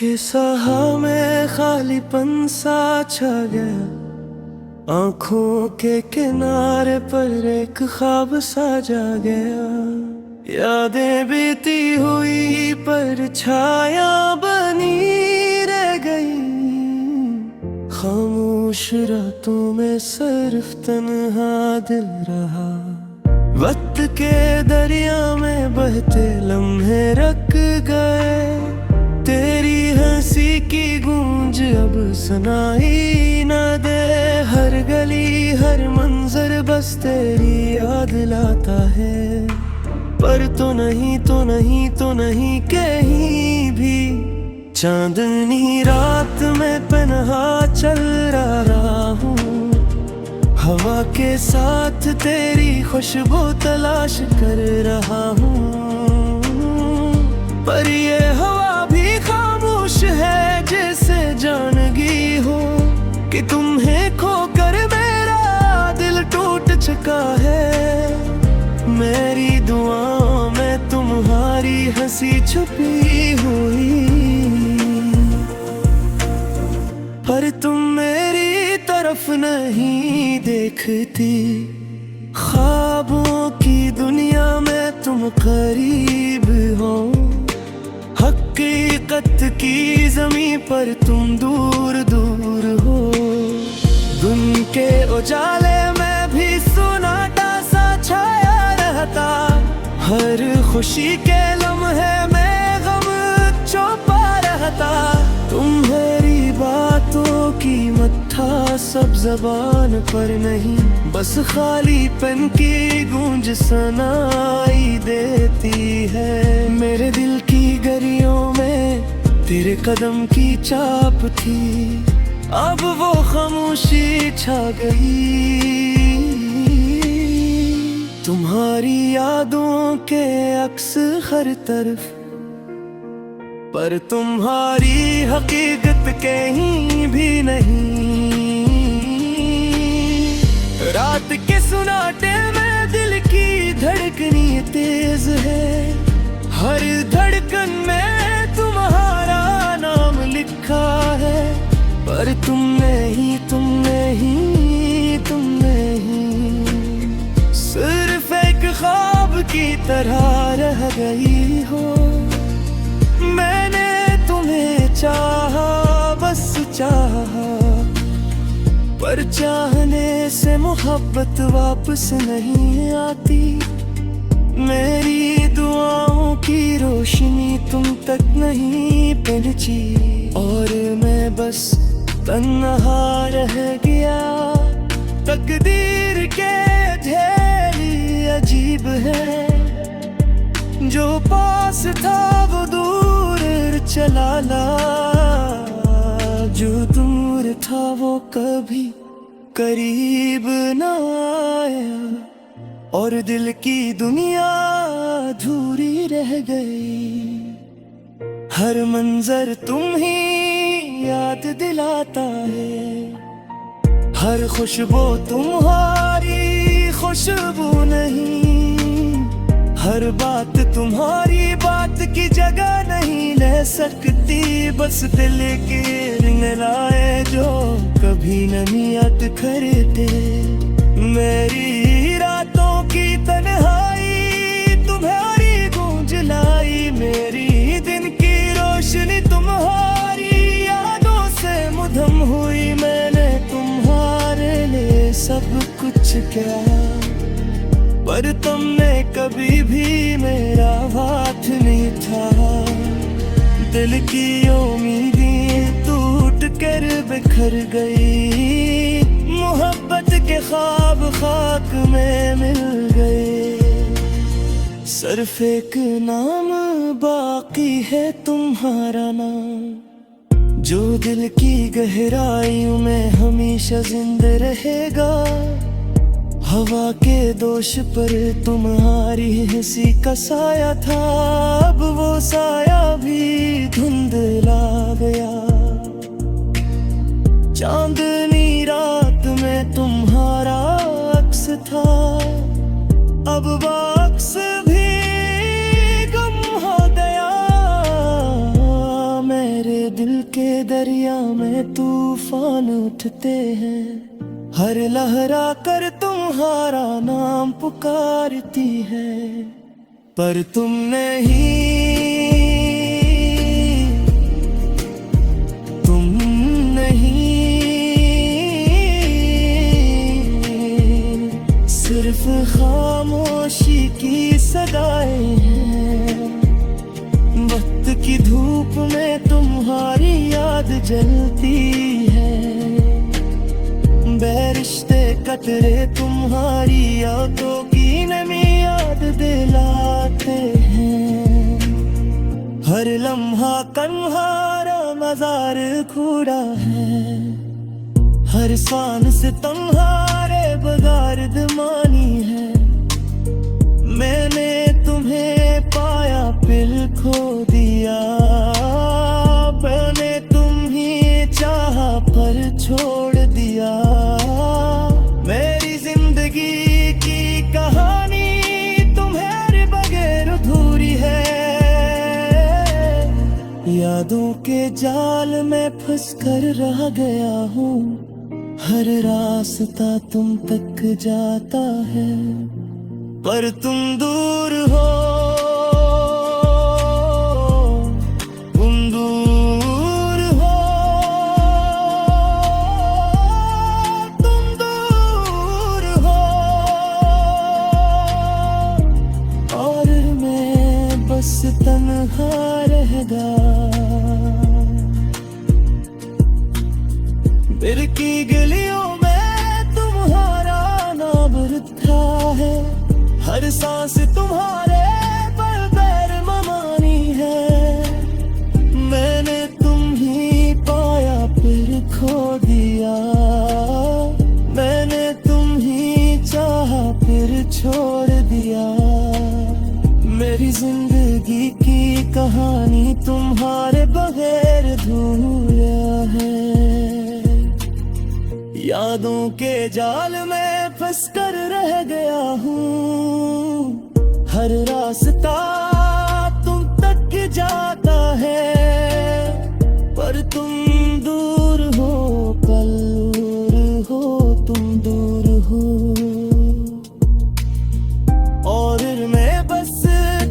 के सहा में खालीपन सा छा गया, आंखों के किनारे पर एक ख्वाब सा जा गया। यादें बीती हुई पर छाया बनी रह गई, खामोश रातों में सिर्फ तन्हा दिल रहा। वक्त के दरिया में बहते लम्हे रख गए, तेरी हंसी की गूंज अब सुनाई न दे। हर गली हर मंजर बस तेरी याद लाता है, पर तो नहीं तो नहीं तो नहीं कहीं भी। चांदनी रात में पनहा चल रहा हूँ, हवा के साथ तेरी खुशबू तलाश कर रहा हूँ। पर ये हवा भी खामोश है, जैसे जानगी हो कि तुम्हें खोकर मेरा दिल टूट चुका है। मेरी दुआओं में तुम्हारी हंसी छुपी हुई, पर तुम मेरी तरफ नहीं देखती। ख्वाबों की दुनिया में तुम करीब हो, हकीकत की ज़मीं पर तुम दूर दूर हो। दिन के उजाले में भी सन्नाटा सा छाया रहता, हर खुशी के लम्हे में गम छुपा रहता। तुम्हारी बातों की मत्था सब ज़बान पर नहीं, बस खाली पेन की गूंज सुनाई देती है। मेरे दिल की गलियों में तेरे कदम की चाप थी, अब वो खामोशी छा गई। तुम्हारी यादों के अक्स हर तरफ, पर तुम्हारी हकीकत कहीं भी नहीं। रात के सुनाटे में दिल की धड़कनी तेज है, हर धड़कन में तुम्हारा नाम लिखा है। पर तुम नहीं तुम नहीं तुम नहीं, सिर्फ एक ख्वाब की तरह रह गई हो। मैंने तुम्हें चाहा, बस चाहा, पर चाहने से मोहब्बत वापस नहीं आती। मेरी दुआओं की रोशनी तुम तक नहीं पहुंची, और मैं बस तन्हा रह गया। तकदीर के झेल अजीब है, जो पास था वो दूर चला ला, जो दूर था वो कभी करीब न आया। और दिल की दुनिया अधूरी रह गई, हर मंजर तुम ही याद दिलाता है। हर खुशबू तुम्हारी खुशबू नहीं, हर बात तुम्हारी बात की जगह नहीं ले सकती। बस दिल के रिंग लाए जो कभी नहीं याद करते। मेरी रातों की तन्हाई तुम्हारी गूंज लाई, मेरी दिन की रोशनी तुम्हारी यादों से मुधम हुई। मैंने तुम्हारे लिए सब कुछ किया, पर तुमने कभी भी मेरा हाथ नहीं था। दिल की उम्मीदें टूट कर बिखर गई, मोहब्बत के ख्वाब खाक में मिल गए। सिर्फ एक नाम बाकी है तुम्हारा नाम, जो दिल की गहराइयों में हमेशा जिंदा रहेगा। हवा के दोष पर तुम्हारी हंसी का साया था, अब वो साया भी धुंधला गया। चांदनी रात में तुम्हारा अक्स था, अब वो अक्स भी गुम हो गया। मेरे दरिया में तूफान उठते हैं, हर लहरा कर तुम्हारा नाम पुकारती है, पर तुम नहीं, तुम नहीं। सिर्फ खामोशी की सदाएं हैं, वक्त की धूप में तुम्हारी याद जलती है, बेरिश्ते कतरे तुम्हारी आंखों की नमी याद दिलाते हैं, हर लम्हा कन्हारा मजार खुड़ा है, हर सांस तुम्हारे बगारद मानी है, मैंने तुम्हें पाया फिर खो दिया, मैंने तुम्हें चाहा पर छोड़ दिया, मेरी जिंदगी की कहानी तुम्हारे बगैर अधूरी है, यादों के जाल में फंस कर रह गया हूँ, हर रास्ता तुम तक जाता है, पर तुम दूर हो, तुम दूर हो, तुम दूर हो, और मैं बस तन्हा रह गया। दिल की गलियों में तुम्हारा नाम लिखा है, हर सांस तुम्हारे पर पैर ममानी है, मैंने तुम ही पाया फिर खो दिया, मैंने तुम ही चाहा फिर छोड़ दिया, मेरी जिंदगी की कहानी तुम्हारे बगैर अधूरा है, यादों के जाल में फंस कर रह गया हूँ, हर रास्ता तुम तक जाता है, पर तुम दूर हो, कल दूर हो, तुम दूर हो, और मैं बस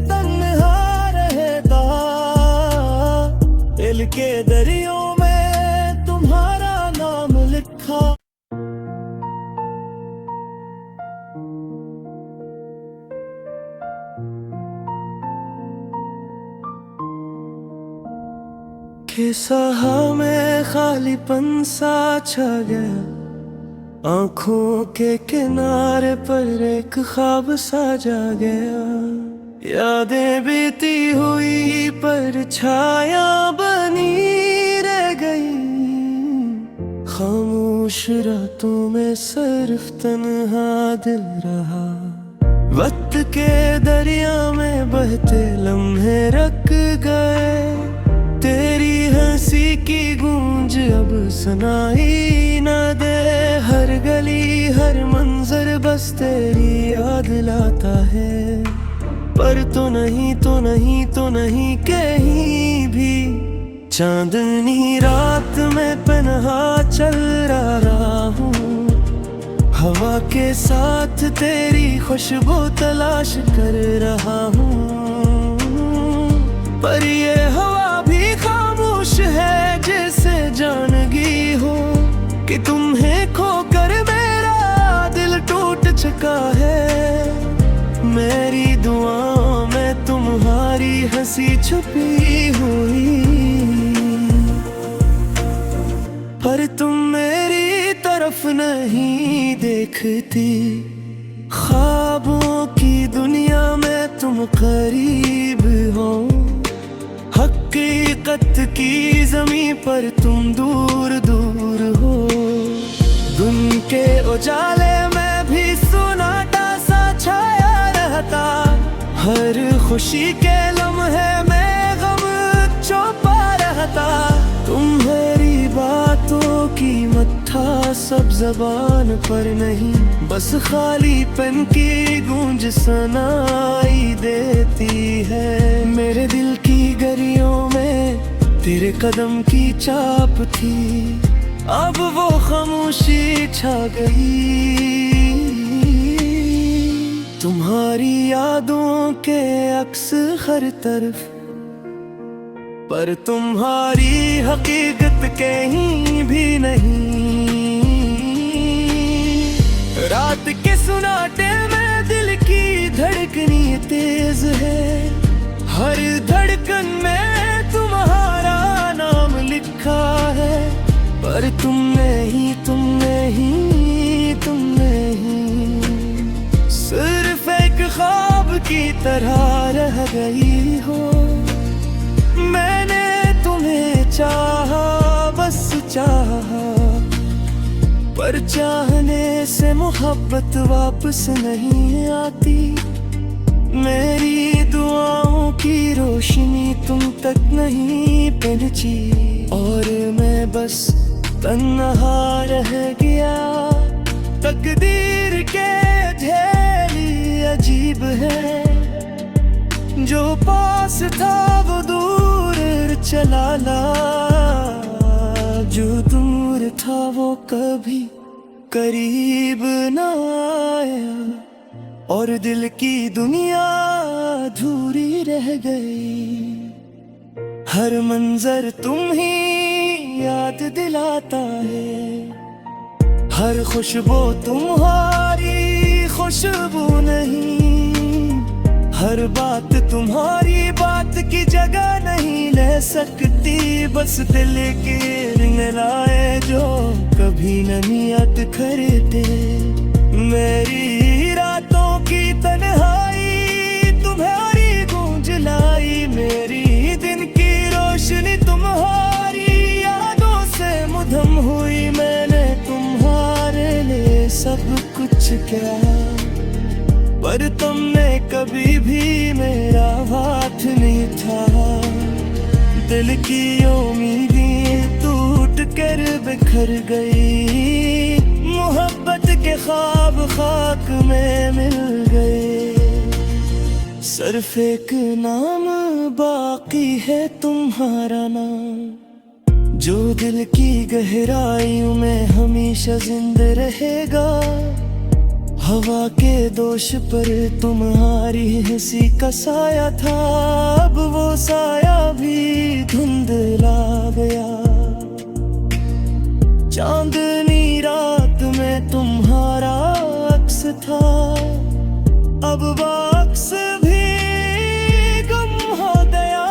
तन्हा रहता, दिल के दरियों में तुम्हारा नाम लिखा। के सहा में खालीपन सा छा गया, आंखों के किनारे पर एक ख्वाब सा जा गया, यादें बीती हुई पर छाया बनी रह गई, खामोश रातों में सिर्फ तन्हा दिल रहा, वक्त के दरिया में बहते लम्हे रख गए, तेरी हंसी की गूंज अब सुनाई न दे, हर गली हर मंजर बस तेरी याद लाता है, पर तो नहीं तो नहीं तो नहीं कहीं भी, चांदनी रात में पनहा चल रहा हूँ, हवा के साथ तेरी खुशबू तलाश कर रहा हूँ, पर ये हवा भी खामोश है, जैसे जानगी हो कि तुम्हें खोकर मेरा दिल टूट चुका है, मेरी दुआओं में तुम्हारी हंसी छुपी हुई, पर तुम मेरी तरफ नहीं देखती, ख्वाबों की दुनिया में तुम करीब हो, हकीकत की ज़मीं पर तुम दूर दूर हो, दिन के उजाले में भी सुनाटा सा छाया रहता, हर खुशी के लम्हे में गम छुपा रहता, तुम्हारी बातों की मत्था सब ज़बान पर नहीं, बस खालीपन की गूंज सुनाई देती है, मेरे दिल की गलियों में तेरे कदम की चाप थी, अब वो खामोशी छा गई। तुम्हारी यादों के अक्स हर तरफ, पर तुम्हारी हकीकत कहीं भी नहीं। रात के सुनाटे में दिल की धड़कनी तेज है, हर धड़कन में तुम्हारा नाम लिखा है। पर तुम नहीं, तुम नहीं, तुम नहीं, सिर्फ एक ख्वाब की तरह रह गई हो। मैंने तुम्हें चाहा, बस चाहा, पर चाहने से मोहब्बत वापस नहीं आती। मेरी दुआओं की रोशनी तुम तक नहीं पहुंची, और मैं बस तन्हा रह गया। तकदीर के झेली अजीब है, जो पास था वो दूर चला ला, जो दूर था वो कभी करीब न आया, और दिल की दुनिया अधूरी रह गई। हर मंजर तुम ही याद दिलाता है, हर खुशबू तुम्हारी खुशबू नहीं, हर बात तुम्हारी बात की जगह नहीं ले सकती। बस दिल के रिंगनाए जो कभी नहीं याद करते। मेरी रातों की तन्हाई तुम्हारी गूंज लाई, मेरी दिन की रोशनी तुम्हारी यादों से मुधम हुई। मैंने तुम्हारे लिए सब कुछ किया, पर तुमने कभी भी मेरा हाथ नहीं था। दिल की उम्मीदें टूट कर बिखर गई, मोहब्बत के ख्वाब खाक में मिल गए। सिर्फ एक नाम बाकी है तुम्हारा नाम, जो दिल की गहराइयों में हमेशा जिंदा रहेगा। हवा के दोष पर तुम्हारी हंसी का साया था, अब वो साया भी धुंधला गया। चांदनी रात में तुम्हारा अक्स था, अब वो अक्स भी गुम हो गया।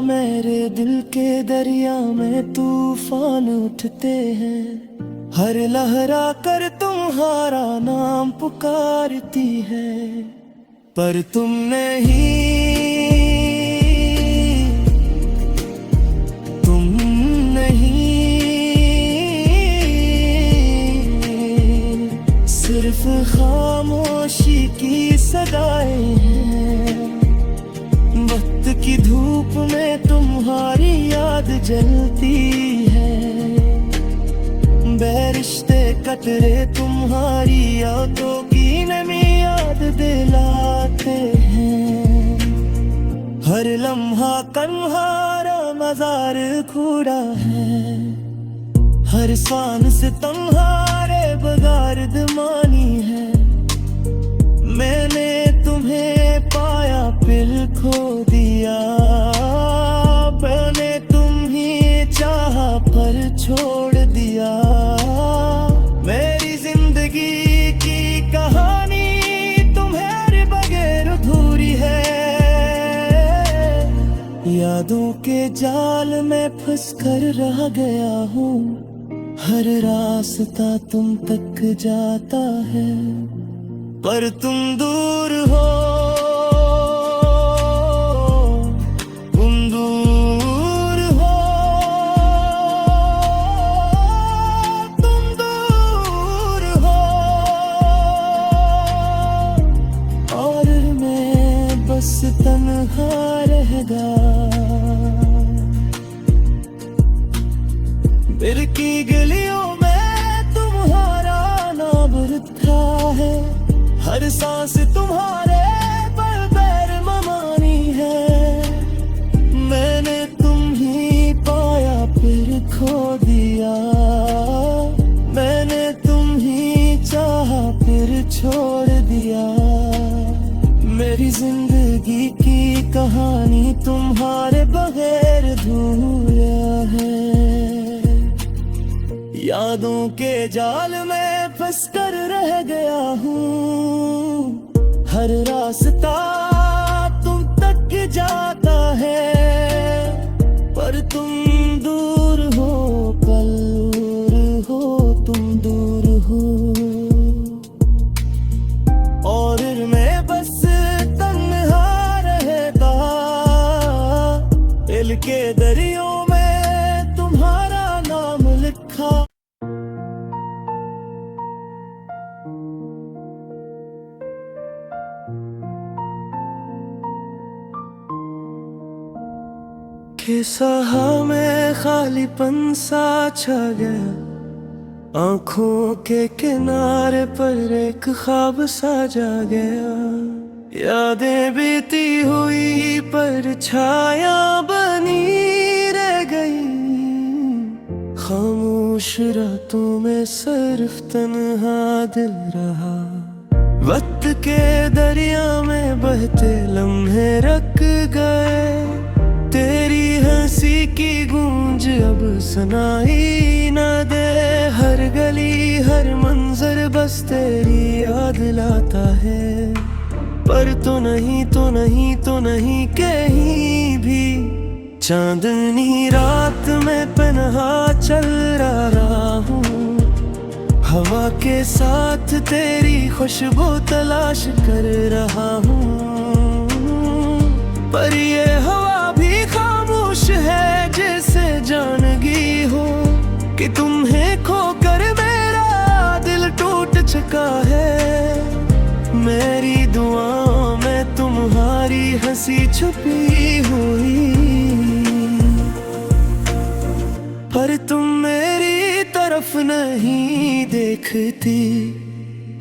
मेरे दिल के दरिया में तूफान उठते हैं, हर लहरा कर तुम्हारा नाम पुकारती है, पर तुम नहीं, तुम नहीं, सिर्फ खामोशी की सदाएं हैं। वक्त की धूप में तुम्हारी याद जलती है, बेरिश्ते कतरे तुम्हारी यादों की नमी याद दिलाते हैं। हर लम्हा कन्हारा मजार खुदा है, हर सांस तुम्हारे बगैर दमानी है। मैंने तुम्हें पाया फिर खो दिया, मैंने तुम्हें चाहा पर छोड़ दिया। मेरी जिंदगी की कहानी तुम्हारे बगैर अधूरी है, यादों के जाल में फंस कर रह गया हूँ। हर रास्ता तुम तक जाता है, पर तुम दूर हो, तुम दूर हो, तुम दूर हो, और मैं बस तन्हा रह गया। दिल की गलियों में तुम्हारा नाम लिखा है, हर सांस तुम्हारे पर पैर ममानी है। मैंने कहानी तुम्हारे बगैर अधूरा है। यादों के जाल में फंस कर रह गया हूँ, हर रास्ता तुम तक जाता है, पर तुम दूर हो, कल हो तुम दूर हो। और मैं बस तन्हा रहता, दिल के दरियों में तुम्हारा नाम लिखा। के सहा में खालीपन सा छा गया, आंखों के किनारे पर एक ख्वाब सा जा गया। यादें बीती हुई पर छाया बनी रह गई, खामोश रातों में सिर्फ तन्हा दिल रहा। वक्त के दरिया में बहते लम्हे रख गए, तेरी हंसी की गूंज अब सुनाई न दे। हर गली हर मंजर बस तेरी याद लाता है, पर तो नहीं तो नहीं तो नहीं कहीं भी। चांदनी रात में पनहा चल रहा हूँ, हवा के साथ तेरी खुशबू तलाश कर रहा हूँ, पर ये हवा भी खामोश है जैसे जानगी हो, कि तुम्हें खोकर मेरा दिल टूट चुका है। मेरी दुआओं में तुम्हारी हंसी छुपी हुई, पर तुम मेरी तरफ नहीं देखती।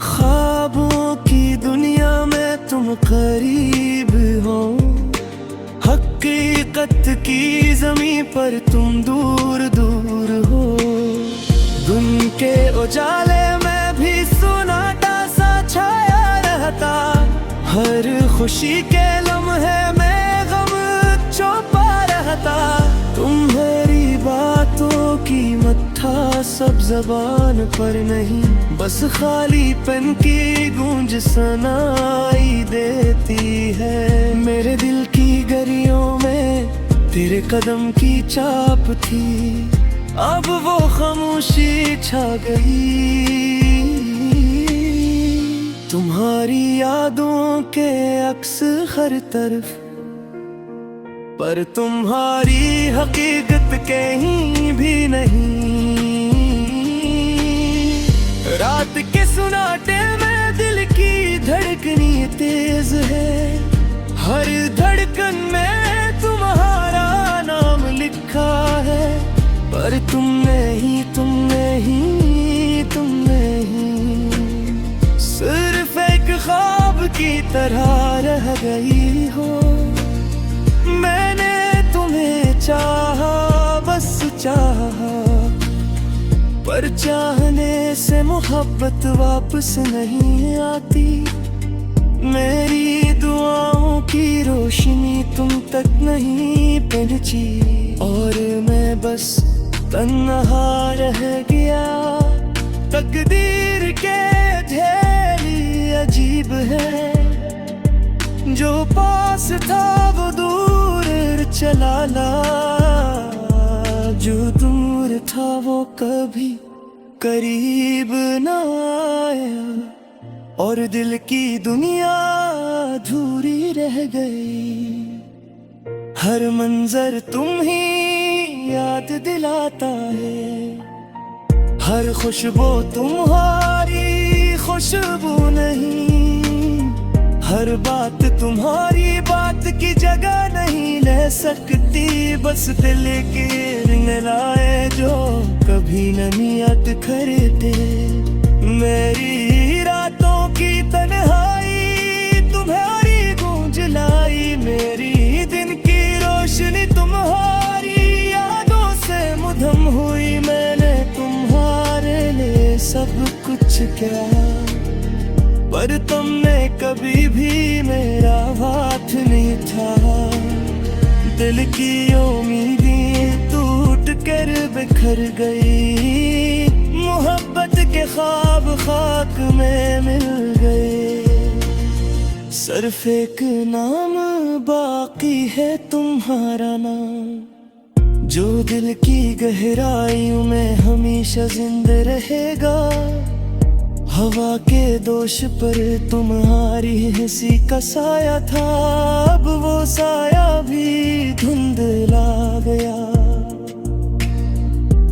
ख्वाबों की दुनिया में तुम करीब हो, हकीकत की ज़मीं पर तुम दूर दूर हो। दिन के उजाले में भी सुनाटा सा छाया रहता, हर खुशी के लम्हे में गम छुपा रहता। तुम्हारी बातों की मत्था सब ज़बान पर नहीं, बस खाली पन की गूंज सुनाई देती है। मेरे दिल की गरियों में तेरे कदम की चाप थी, अब वो खामोशी छा गई। तुम्हारी यादों के अक्स हर तरफ, पर तुम्हारी हकीकत कहीं भी नहीं। रात के सुनाटे में दिल की धड़कनी तेज है, हर धड़कन में तुम्हारा नाम लिखा है, पर तुम नहीं तुम नहीं तुम नहीं। सिर्फ एक ख्वाब की तरह रह गई हो। मैंने तुम्हें चाहा, बस चाहा, पर चाहने से मोहब्बत वापस नहीं आती। मेरी दुआओं की रोशनी तुम तक नहीं पहुंची, और मैं बस तन्हा रह गया। तकदीर के झेली अजीब है, जो पास था वो दूर चला ला, जो दूर था वो कभी करीब न आया, और दिल की दुनिया अधूरी रह गई। हर मंजर तुम ही याद दिलाता है, हर खुशबू तुम्हारी खुशबू नहीं। हर बात तुम्हारी बात की जगह नहीं ले सकती, बस दिल के लाए जो कभी न नियत करते। मेरी रातों की तन्हाई तुम्हारी गूंज लाई, मेरी दिन की रोशनी तुम्हारी यादों से मुधम हुई। मैंने तुम्हारे लिए सब कुछ किया, पर तुमने कभी भी मेरा हाथ नहीं था। दिल की उम्मीदें टूट कर बिखर गई, मोहब्बत के ख्वाब खाक में मिल गए। सिर्फ एक नाम बाकी है तुम्हारा नाम, जो दिल की गहराइयों में हमेशा जिंदा रहेगा। हवा के दोष पर तुम्हारी हंसी का साया था, अब वो साया भी धुंधला गया।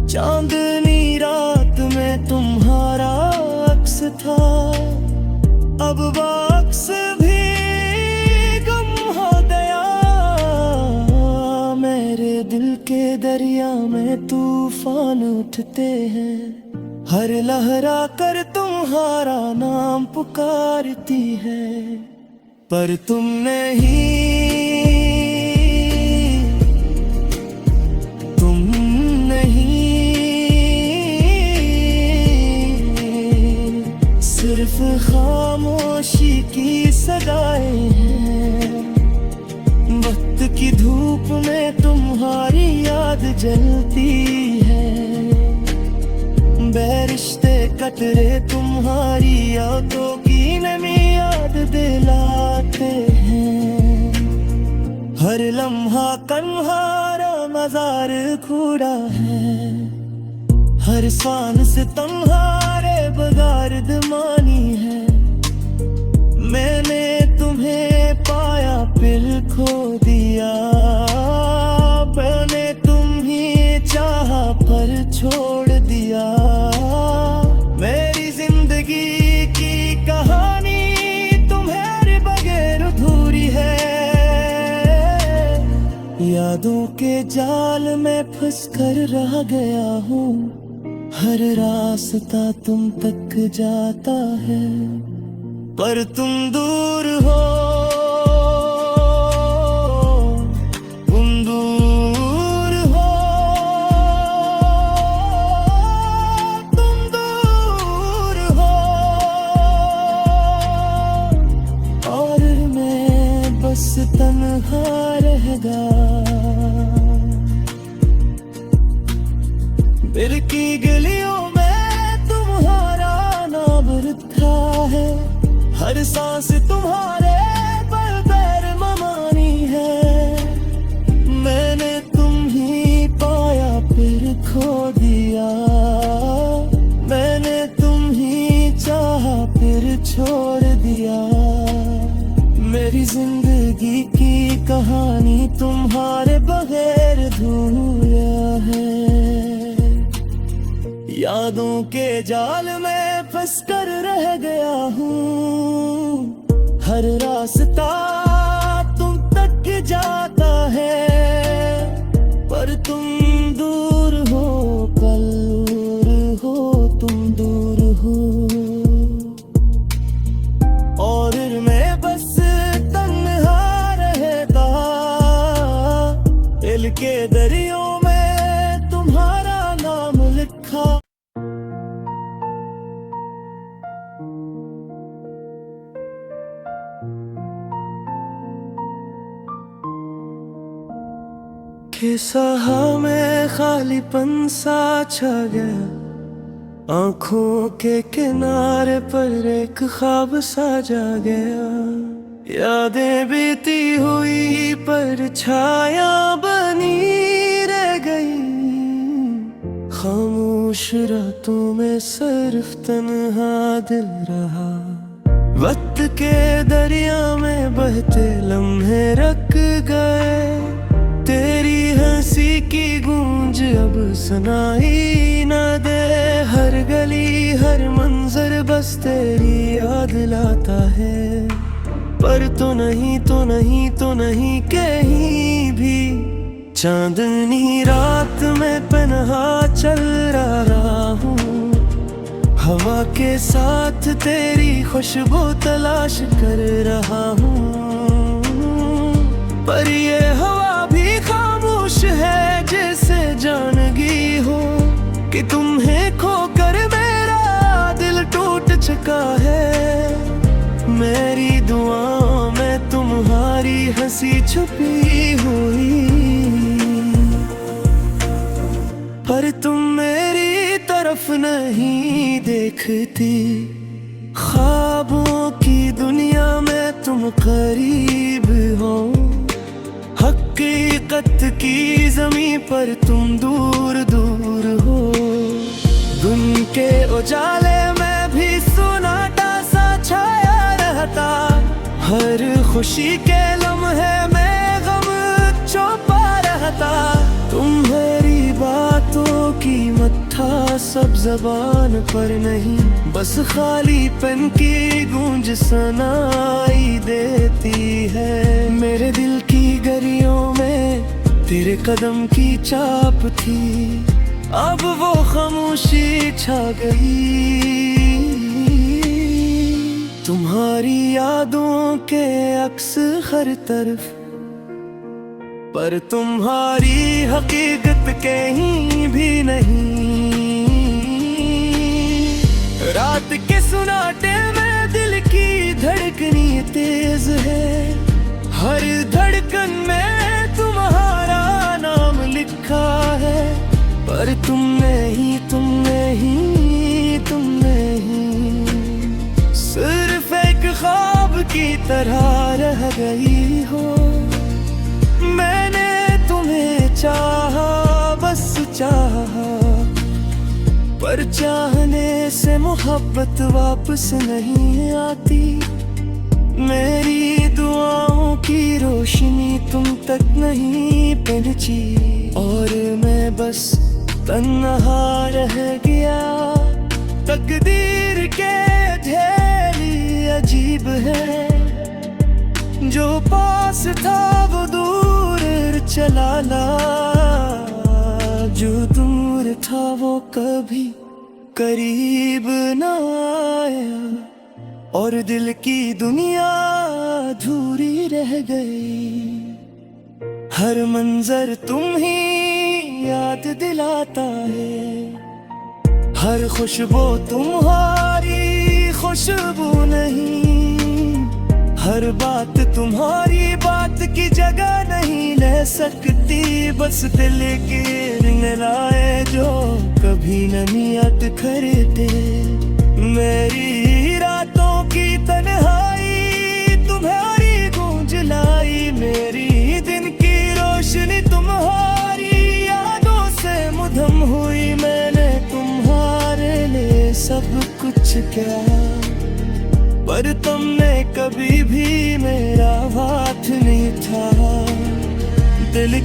चांदनी रात में तुम्हारा अक्स था, अब वो अक्स भी गुम हो गया। मेरे दिल के दरिया में तूफान उठते हैं, हर लहरा कर तुम्हारा नाम पुकारती है, पर तुम नहीं, तुम नहीं। सिर्फ खामोशी की सदाएं हैं, वक्त की धूप में तुम्हारी याद जलती है। बेरिश्ते कतरे तुम्हारी यादों की नमी याद दिलाते हैं। हर लम्हा कन्हारा मजार खूड़ा है, हर सांस से तुम्हारे बगारद मानी है। मैंने तुम्हें पाया फिर खो दिया, मैंने तुम्हें चाहा पर छोड़ दिया। मेरी जिंदगी की कहानी तुम्हारे बगैर अधूरी है। यादों के जाल में फंस कर रह गया हूँ, हर रास्ता तुम तक जाता है, पर तुम दूर हो, तुम दूर हो, तुम दूर हो। और मैं बस तन्हा रह गया। दिल की गलियों में तुम्हारा नाम लिखा है, हर सांस तुम्हारे पर पैर ममानी है। मैंने तुम ही पाया फिर खो दिया, मैंने तुम ही चाहा फिर छोड़ दिया। मेरी जिंदगी की कहानी तुम्हारे बगैर अधूरा है। यादों के जाल में फंस कर रह गया हूँ, हर रास्ता तुम तक जाता है, पर तुम दूर हो, कल हो, तुम दूर हो। और मैं बस तन्हा रहता, दिल के दरियों में तुम्हारा नाम लिखा। के सहा में खालीपन सा छा गया, आंखों के किनारे पर एक ख्वाब सा जा गया। यादें बीती हुई पर छाया बनी रह गई, खामोश रातों में सिर्फ तन्हा दिल रहा। वक्त के दरिया में बहते लम्हे रख गए, तेरी हंसी की गूंज अब सुनाई न दे। हर गली हर मंजर बस तेरी याद लाता है, पर तो नहीं तो नहीं तो नहीं कहीं भी। चांदनी रात में पनहा चल रहा हूँ, हवा के साथ तेरी खुशबू तलाश कर रहा हूँ। पर ये हवा भी खामोश है, जैसे जानगी हो कि तुम्हें खोकर मेरा दिल टूट चुका है। सी छुपी हुई, पर तुम मेरी तरफ नहीं देखती। ख्वाबों की दुनिया में तुम करीब हो, हकीकत की ज़मीं पर तुम दूर दूर हो। दिन के उजाले में भी सन्नाटा सा छाया रहता, हर खुशी के लम्हे में गम छुपा रहता। तुम्हारी बातों की मत्था सब ज़बान पर नहीं, बस खाली पेन की गूंज सुनाई देती है। मेरे दिल की गलियों में तेरे कदम की चाप थी, अब वो खामोशी छा गई। तुम्हारी यादों के अक्स हर तरफ, पर तुम्हारी हकीकत कहीं भी नहीं। रात के सुनाटे में दिल की धड़कनी तेज है, हर धड़कन में तुम्हारा नाम लिखा है। पर तुम नहीं, तुम नहीं, तुम नहीं, सिर्फ एक ख्वाब की तरह रह गई हो। मैंने तुम्हें चाहा, बस चाहा, पर चाहने से मोहब्बत वापस नहीं आती। मेरी दुआओं की रोशनी तुम तक नहीं पहुंची, और मैं बस तन्हा रह गया। तकदीर के झेली अजीब है, जो पास था वो दूर चला ला, जो दूर था वो कभी करीब न आया, और दिल की दुनिया अधूरी रह गई। हर मंजर तुम ही याद दिलाता है, हर खुशबू तुम्हारी खुशबू नहीं। हर बात तुम्हारी बात की जगह नहीं ले सकती, बस दिल के रिंग लाए जो कभी न नियत करते। मेरी रातों की तन्हाई तुम्हारी गूंज लाई, मेरी दिन की रोशनी तुम्हारी यादों से मुधम हुई। मैंने तुम्हारे लिए सब कुछ किया, पर तुमने कभी भी मेरा हाथ नहीं था। दिल